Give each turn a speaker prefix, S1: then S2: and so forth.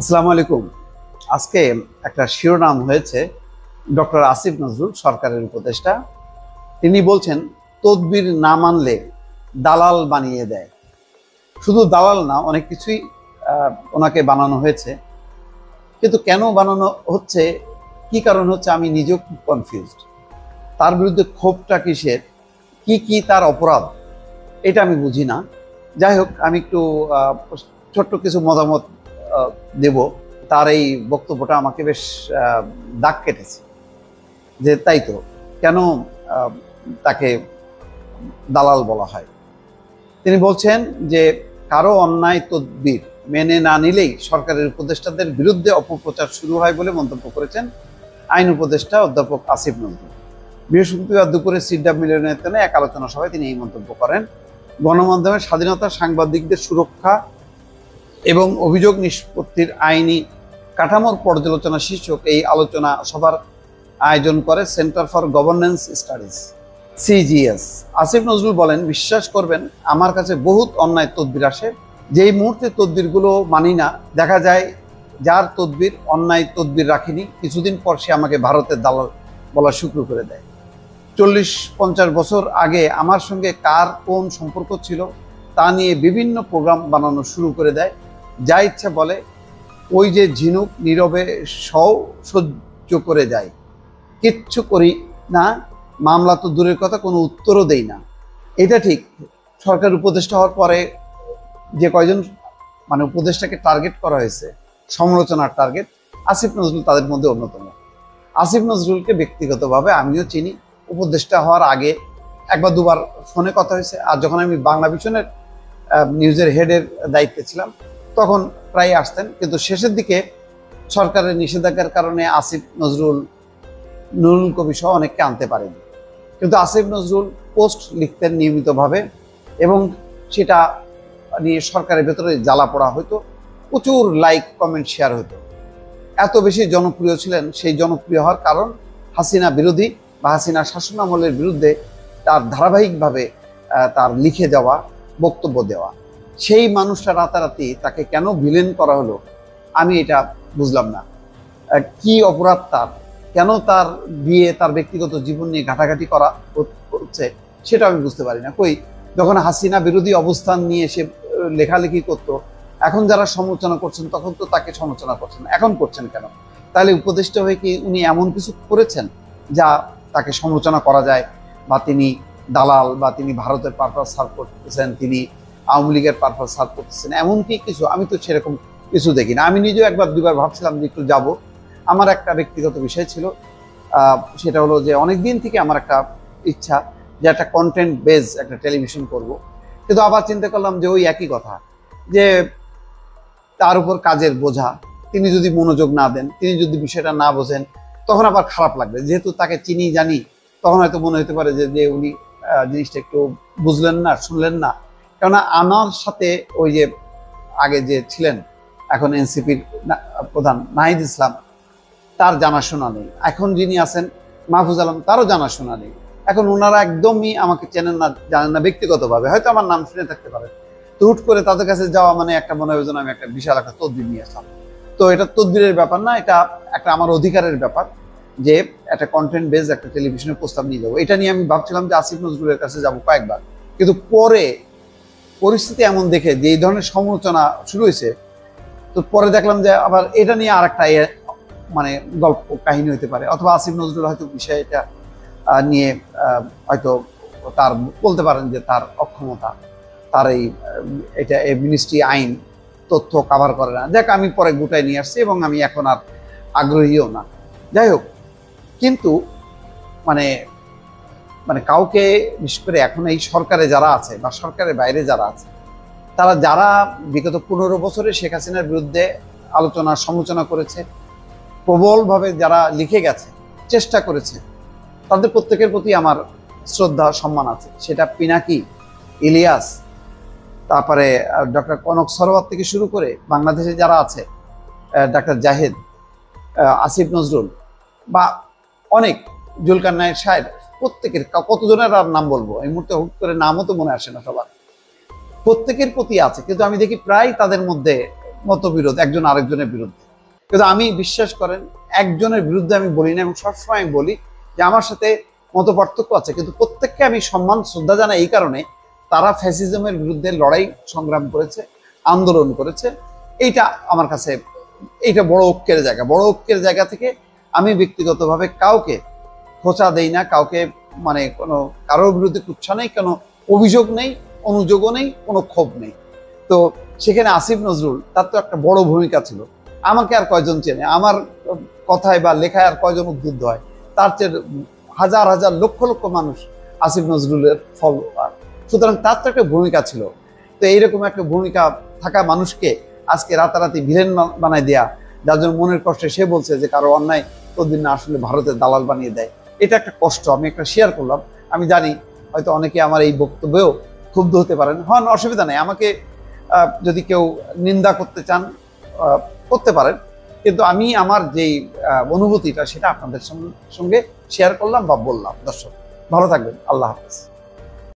S1: আসসালামু আলাইকুম। আজকে একটা শিরোনাম হয়েছে ডক্টর আসিফ নজরুল সরকারের উপদেষ্টা। তিনি বলছেন তদবির না মানলে দালাল বানিয়ে দেয়। শুধু দালাল না, অনেক কিছুই ওনাকে বানানো হয়েছে, কিন্তু কেন বানানো হচ্ছে, কি কারণ হচ্ছে, আমি নিজেও খুব কনফিউজড। তার বিরুদ্ধে ক্ষোভটা কিসের, কি তার অপরাধ, এটা আমি বুঝি না। যাই হোক, আমি একটু ছোট্ট কিছু মতামত দেব। তার এই বক্তব্যটা আমাকে বেশ দাগ কেটেছে, যে তাই তো, কেন তাকে দালাল বলা হয়। তিনি বলছেন যে কারো অন্যায় তদবির মেনে না নিলেই সরকারের উপদেষ্টাদের বিরুদ্ধে অপপ্রচার শুরু হয় বলে মন্তব্য করেছেন আইন উপদেষ্টা অধ্যাপক আসিফ নজরুল। বৃহস্পতিবার দুপুরে সিডাব মিলনায়তনে এক আলোচনা সভায় তিনি এই মন্তব্য করেন। গণমাধ্যমের স্বাধীনতা, সাংবাদিকদের সুরক্ষা এবং অভিযোগ নিষ্পত্তির আইনি কাঠামোর পর্যালোচনা শীর্ষক এই আলোচনা সভার আয়োজন করে centre for governance studies, CGS. Asif Nazrul বলেন, বিশ্বাস করবেন, আমার কাছে বহুত অন্যায় তদবির আসে। যেই মুহূর্তে তদবিরগুলো মানি না, দেখা যায় যার তদবির অন্যায় তদবির রাখিনি, কিছুদিন পর সে আমাকে ভারতের দালাল বলা শুরু করে দেয়। 40-50 বছর আগে আমার সঙ্গে কার কোন সম্পর্ক ছিল তা নিয়ে বিভিন্ন প্রোগ্রাম বানানো শুরু করে দেয়। যা ইচ্ছা বলে, ওই যে ঝিনুক নীরবে সহ্য করে যায়, কিচ্ছু করি না, মামলা তো দূরের কথা, কোনো উত্তরও দেই না। এটা ঠিক, সরকার উপদেষ্টা হওয়ার পরে যে কয়জন উপদেষ্টাকে টার্গেট করা হয়েছে, সমালোচনার টার্গেট, আসিফ নজরুল তাদের মধ্যে অন্যতম। আসিফ নজরুলকে ব্যক্তিগতভাবে আমিও চিনি। উপদেষ্টা হওয়ার আগে একবার দুবার ফোনে কথা হয়েছে, আর যখন আমি বাংলা ভিশনের নিউজের হেডের দায়িত্বে ছিলাম তখন প্রায় আসতেন, কিন্তু শেষের দিকে সরকারের নিষেধাজ্ঞার কারণে আসিফ নজরুল, নুরুল কবি সহ অনেককে আনতে পারেনি। কিন্তু আসিফ নজরুল পোস্ট লিখতেন নিয়মিতভাবে, এবং সেটা নিয়ে সরকারের ভেতরে জ্বালা পড়া হতো, প্রচুর লাইক, কমেন্ট, শেয়ার হতো। এত বেশি জনপ্রিয় ছিলেন। সেই জনপ্রিয় হওয়ার কারণ হাসিনা বিরোধী বা হাসিনা শাসনামলের বিরুদ্ধে তার ধারাবাহিকভাবে তার লিখে যাওয়া, বক্তব্য দেওয়া। সেই মানুষটা রাতারাতি তাকে কেন ভিলেন করা হলো, আমি এটা বুঝলাম না। কি অপরাধ তার, কেন তার বিয়ে, তার ব্যক্তিগত জীবন নিয়ে ঘাটাঘাটি করা হচ্ছে, সেটা আমি বুঝতে পারি না। যখন হাসিনা বিরোধী অবস্থান নিয়ে সে লেখালেখি করতো, এখন যারা সমালোচনা করছেন তখন তো তাকে সমালোচনা করছেন, এখন করছেন কেন? তাহলে উপদেষ্টা হয়ে কি উনি এমন কিছু করেছেন যা তাকে সমালোচনা করা যায়, বা তিনি দালাল, বা তিনি ভারতের পারপাস সার্ভ করতেছেন, তিনি আওয়ামী লীগের পারপাস সার্ভ করতেছেন, এমন কি কিছু? আমি তো সেরকম কিছু দেখি না। আমি নিজেও একবার দুবার ভাবছিলাম যে একটু যাব। আমার একটা ব্যক্তিগত বিষয় ছিল, সেটা হলো যে অনেকদিন থেকে আমার একটা ইচ্ছা যে একটা কন্টেন্ট বেজ একটা টেলিভিশন করব। কিন্তু আবার চিন্তা করলাম যে ওই একই কথা, যে তার উপর কাজের বোঝা, তিনি যদি মনোযোগ না দেন, তিনি যদি বিষয়টা না বোঝেন, তখন আবার খারাপ লাগবে। যেহেতু তাকে চিনি, জানি, তখন হয়তো মনে হতে পারে যে উনি জিনিসটা একটু বুঝলেন না, শুনলেন না। কেননা আমার সাথে ওই যে আগে যে ছিলেন, এখন এনসিপির প্রধান নাহিদ ইসলাম, তার জানাশোনা নেই। এখন যিনি আছেন মাহফুজ আলম, তারও জানাশোনা নেই। এখন ওনারা একদমই আমাকে চেনেন না, জানেন না ব্যক্তিগতভাবে, হয়তো আমার নাম শুনে থাকতে পারেন। তো হুট করে তাদের কাছে যাওয়া মানে একটা মনে হয় যেন আমি একটা বিশাল একটা তদবির নিয়ে আসলাম। তো এটা তদবিরের ব্যাপার না, এটা একটা আমার অধিকারের ব্যাপার যে একটা কন্টেন্ট বেজ একটা টেলিভিশনের প্রস্তাব নিয়ে যাবো। এটা নিয়ে আমি ভাবছিলাম যে আসিফ নজরুলের কাছে যাবো কয়েকবার, কিন্তু পরে পরিস্থিতি এমন দেখে যে এই ধরনের সমালোচনা শুরু হয়েছে, তো পরে দেখলাম যে আবার এটা নিয়ে আর একটা গল্প কাহিনী হতে পারে, অথবা আসিফ নজরুল হয়তো বিষয়টা নিয়ে হয়তো তার বলতে পারেন যে তার অক্ষমতা, তার এটা মিনিস্ট্রি আইন তথ্য কাভার করে না। দেখ, আমি পরে গোটায় নিয়ে আসছি এবং আমি এখন আর আগ্রহীও না। যাই হোক, কিন্তু কাউকে, বিশেষ করে এখন এই সরকারে যারা আছে বা সরকারের বাইরে যারা আছে, যারা বিগত 15 বছরে শেখ হাসিনার বিরুদ্ধে আলোচনা, সমালোচনা করেছে, প্রবলভাবে যারা লিখে গেছে, চেষ্টা করেছে, তাদের প্রত্যেকের প্রতি আমার শ্রদ্ধা, সম্মান আছে। সেটা পিনাকি, ইলিয়াস, তারপরে ডক্টর কনক সরোয়ার থেকে শুরু করে বাংলাদেশে যারা আছে, ডাক্তার জাহেদ, আসিফ নজরুল, বা অনেক, জুলকারনায়ের সাহেব, প্রত্যেকের, কতজনের আর নাম বলবো এই মুহূর্তে, হুট করে নামও তো মনে আসে না সবার, প্রত্যেকের প্রতি আছে। কিন্তু আমি দেখি প্রায় তাদের মধ্যে মতবিরোধ একজন আরেকজনের বিরুদ্ধে, কিন্তু আমি বিশ্বাস করেন একজনের বিরুদ্ধে আমি বলি না, এবং সবসময় আমি বলি যে আমার সাথে মত পার্থক্য আছে, কিন্তু প্রত্যেককে আমি সম্মান শ্রদ্ধা জানাই এই কারণে তারা ফ্যাসিজমের বিরুদ্ধে লড়াই সংগ্রাম করেছে, আন্দোলন করেছে। এইটা আমার কাছে এইটা বড় ঐক্যের জায়গা। বড় ঐক্যের জায়গা থেকে আমি ব্যক্তিগতভাবে কাউকে খোঁচা দেই না, কাউকে মানে কোনো কারোর বিরুদ্ধে কুচ্ছা নেই, কোনো অভিযোগ নেই, অনুযোগও নেই, কোনো ক্ষোভ নেই। তো সেখানে আসিফ নজরুল তার তো একটা বড় ভূমিকা ছিল। আমাকে আর কয়জন চেনে, আমার কথায় বা লেখায় আর কয়জন উদ্বুদ্ধ হয়, তার চেয়ে হাজার হাজার লক্ষ লক্ষ মানুষ আসিফ নজরুলের ফলোয়ার। সুতরাং তার তো একটা ভূমিকা ছিল। তো এইরকম একটা ভূমিকা থাকা মানুষকে আজকে রাতারাতি ভিলেন বানায় দেয়া, যার জন্য মনের কষ্টে সে বলছে যে কারো অন্যায় তদ্বির না আসলে ভারতের দালাল বানিয়ে দেয়, এটা একটা কষ্ট। আমি একটা শেয়ার করলাম। আমি জানি হয়তো অনেকে আমার এই বক্তব্যেও ক্ষুব্ধ হতে পারেন, হন, অসুবিধা নেই। আমাকে যদি কেউ নিন্দা করতে চান করতে পারেন, কিন্তু আমি আমার যেই অনুভূতিটা সেটা আপনাদের সঙ্গে শেয়ার করলাম বা বললাম। দর্শক ভালো থাকবেন, আল্লাহ হাফেজ।